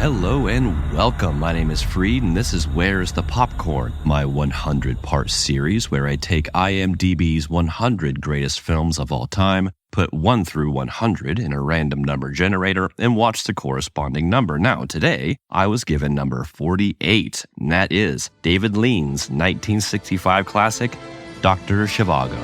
Hello and welcome. My name is Freed, and this is Where's the Popcorn, my 100-part series where I take IMDB's 100 greatest films of all time, put 1 through 100 in a random number generator, and watch the corresponding number. Now, today, I was given number 48, and that is David Lean's 1965 classic, Dr. Zhivago.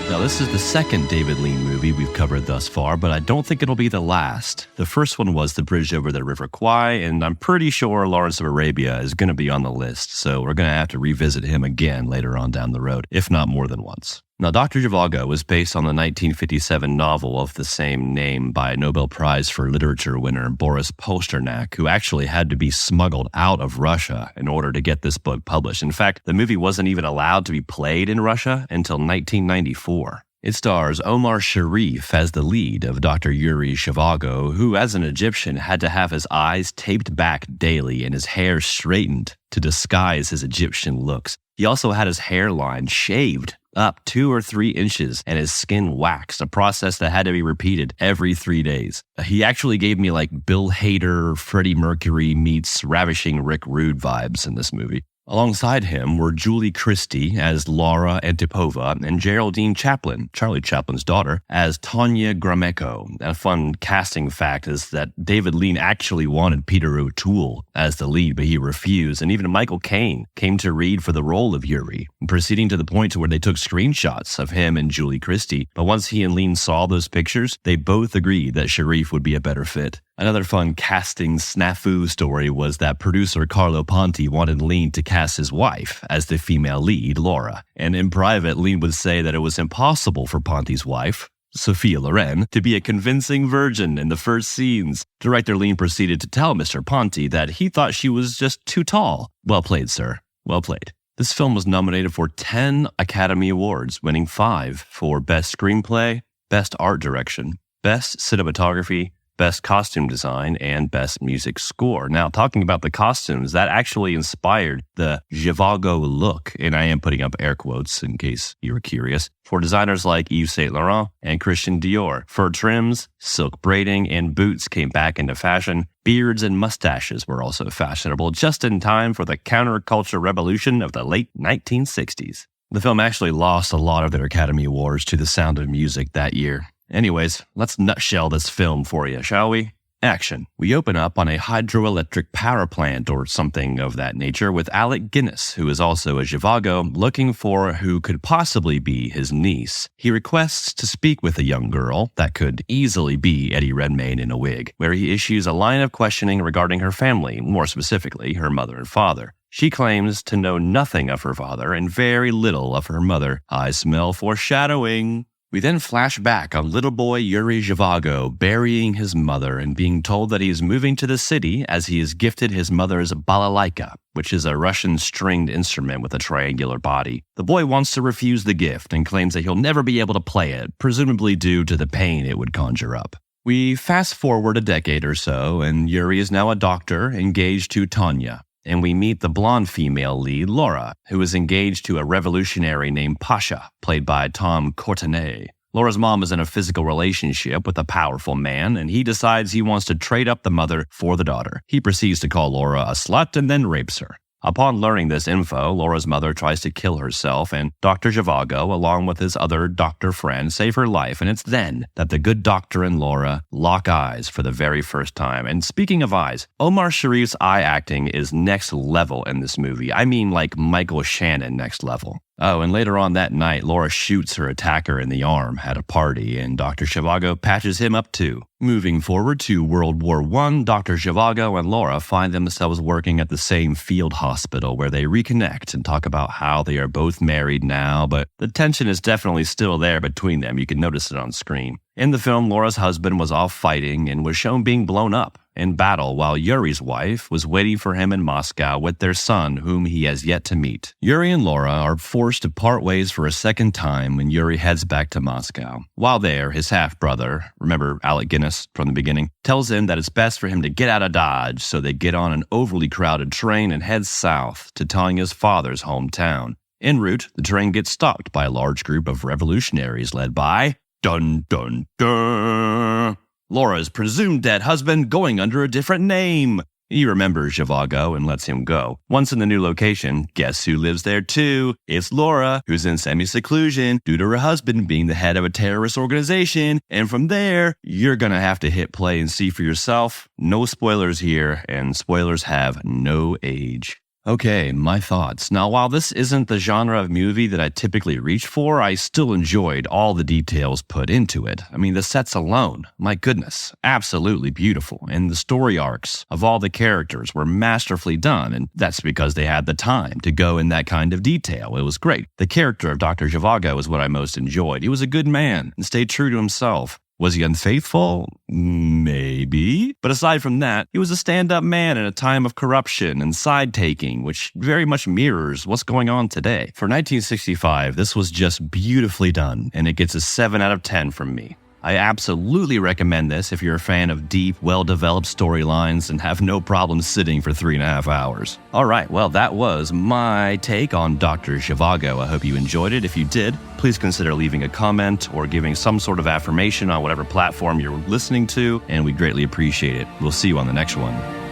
Now, this is the second David Lean movie we've covered thus far, but I don't think it'll be the last. The first one was The Bridge Over the River Kwai, and I'm pretty sure Lawrence of Arabia is going to be on the list, so we're going to have to revisit him again later on down the road, if not more than once. Now, Dr. Zhivago was based on the 1957 novel of the same name by Nobel Prize for Literature winner Boris Pasternak, who actually had to be smuggled out of Russia in order to get this book published. In fact, the movie wasn't even allowed to be played in Russia until 1994. It stars Omar Sharif as the lead of Dr. Yuri Zhivago, who as an Egyptian had to have his eyes taped back daily and his hair straightened to disguise his Egyptian looks. He also had his hairline shaved up 2 or 3 inches and his skin waxed, a process that had to be repeated every 3 days. He actually gave me like Bill Hader, Freddie Mercury meets Ravishing Rick Rude vibes in this movie. Alongside him were Julie Christie as Laura Antipova and Geraldine Chaplin, Charlie Chaplin's daughter, as Tanya Gromeko. A fun casting fact is that David Lean actually wanted Peter O'Toole as the lead, but he refused, and even Michael Caine came to read for the role of Yuri, proceeding to the point to where they took screenshots of him and Julie Christie. But once he and Lean saw those pictures, they both agreed that Sharif would be a better fit. Another fun casting snafu story was that producer Carlo Ponti wanted Lean to cast his wife as the female lead, Laura. And in private, Lean would say that it was impossible for Ponti's wife, Sophia Loren, to be a convincing virgin in the first scenes. Director Lean proceeded to tell Mr. Ponti that he thought she was just too tall. Well played, sir. Well played. This film was nominated for 10 Academy Awards, winning 5 for Best Screenplay, Best Art Direction, Best Cinematography, Best Costume Design, and Best Music Score. Now, talking about the costumes, that actually inspired the Zhivago look, and I am putting up air quotes in case you were curious, for designers like Yves Saint Laurent and Christian Dior. Fur trims, silk braiding, and boots came back into fashion. Beards and mustaches were also fashionable, just in time for the counterculture revolution of the late 1960s. The film actually lost a lot of their Academy Awards to The Sound of Music that year. Anyways, let's nutshell this film for you, shall we? Action. We open up on a hydroelectric power plant or something of that nature with Alec Guinness, who is also a Zhivago, looking for who could possibly be his niece. He requests to speak with a young girl that could easily be Eddie Redmayne in a wig, where he issues a line of questioning regarding her family, more specifically her mother and father. She claims to know nothing of her father and very little of her mother. I smell foreshadowing. We then flash back on little boy Yuri Zhivago burying his mother and being told that he is moving to the city as he is gifted his mother's balalaika, which is a Russian stringed instrument with a triangular body. The boy wants to refuse the gift and claims that he'll never be able to play it, presumably due to the pain it would conjure up. We fast forward a decade or so, and Yuri is now a doctor engaged to Tanya. And we meet the blonde female lead, Laura, who is engaged to a revolutionary named Pasha, played by Tom Courtenay. Laura's mom is in a physical relationship with a powerful man, and he decides he wants to trade up the mother for the daughter. He proceeds to call Laura a slut and then rapes her. Upon learning this info, Laura's mother tries to kill herself, and Dr. Zhivago, along with his other doctor friend, save her life, and it's then that the good doctor and Laura lock eyes for the very first time. And speaking of eyes, Omar Sharif's eye acting is next level in this movie. I mean like Michael Shannon next level. Oh, and later on that night, Laura shoots her attacker in the arm at a party, and Dr. Zhivago patches him up too. Moving forward to World War I, Dr. Zhivago and Laura find themselves working at the same field hospital where they reconnect and talk about how they are both married now, but the tension is definitely still there between them. You can notice it on screen. In the film, Laura's husband was off fighting and was shown being blown up, in battle while Yuri's wife was waiting for him in Moscow with their son, whom he has yet to meet. Yuri and Laura are forced to part ways for a second time when Yuri heads back to Moscow. While there, his half-brother, remember Alec Guinness from the beginning, tells him that it's best for him to get out of Dodge, so they get on an overly crowded train and head south to Tanya's father's hometown. En route, the train gets stopped by a large group of revolutionaries led by dun dun dun, Laura's presumed dead husband going under a different name. He remembers Zhivago and lets him go. Once in the new location, guess who lives there too? It's Laura, who's in semi-seclusion due to her husband being the head of a terrorist organization. And from there, you're gonna have to hit play and see for yourself. No spoilers here, and spoilers have no age. Okay, my thoughts. Now, while this isn't the genre of movie that I typically reach for, I still enjoyed all the details put into it. I mean, the sets alone, my goodness, absolutely beautiful. And the story arcs of all the characters were masterfully done, and that's because they had the time to go in that kind of detail. It was great. The character of Dr. Zhivago is what I most enjoyed. He was a good man and stayed true to himself. Was he unfaithful? Maybe. But aside from that, he was a stand-up man in a time of corruption and side-taking, which very much mirrors what's going on today. For 1965, this was just beautifully done, and it gets a 7 out of 10 from me. I absolutely recommend this if you're a fan of deep, well-developed storylines and have no problem sitting for 3.5 hours. Alright, well that was my take on Dr. Zhivago. I hope you enjoyed it. If you did, please consider leaving a comment or giving some sort of affirmation on whatever platform you're listening to, and we greatly appreciate it. We'll see you on the next one.